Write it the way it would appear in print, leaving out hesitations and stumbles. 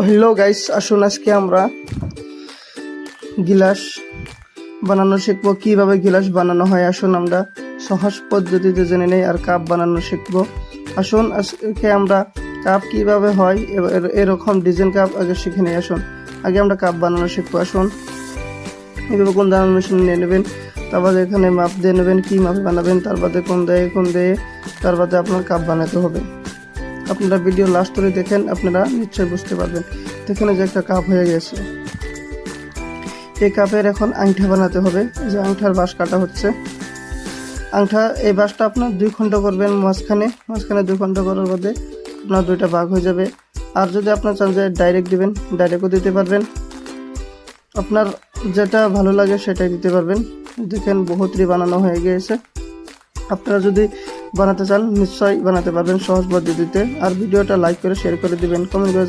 Hello guys, আসুন আজকে আমরা গিলাস বানানো শিখবো। কিভাবে গিলাস বানানো হয় আসুন আমরা সহজ পদ্ধতিতে জেনে নেই আর কাপ বানানো শিখবো। আসুন আজকে আমরা কাপ কিভাবে হয় এরকম ডিজাইন কাপ আগে শিখে নেই। আসুন আগে আমরা কাপ বানানো শিখবো। আসুন এইভাবে কোন দানা মেশিন নিয়ে নেবেন, তারপরে এখানে মাপ দিয়ে নেবেন, কি মাপে বানাবেন, তার বাদে কোন দিয়ে তার বাদে আপনার কাপ বানাতে হবে। আপনারা ভিডিও লাস্ট করে দেখেন, আপনারা নিশ্চয়ই বুঝতে পারবেন। দেখেন যে একটা কাপ হয়ে গেছে। এই কাপের এখন আংঠা বানাতে হবে। যে আংঠার বাঁশ কাটা হচ্ছে। এই বাঁশটা আপনার 2 খণ্ড করবেন, মাঝখানে 2 খণ্ড করার বাদে আপনার 2টা ভাগ হয়ে যাবে। আর যদি আপনার চান যে ডাইরেক্ট দিবেন, ডাইরেক্টও দিতে পারবেন, আপনার যেটা ভালো লাগে সেটাই দিতে পারবেন। দেখেন বহুতই বানানো হয়ে গিয়েছে। আপনারা যদি বানাতে চান নিশ্চয়ই বানাতে পারবেন সহজ পদ্ধতিতে। আর ভিডিওটা লাইক করে শেয়ার করে দিবেন, কমেন্ট করে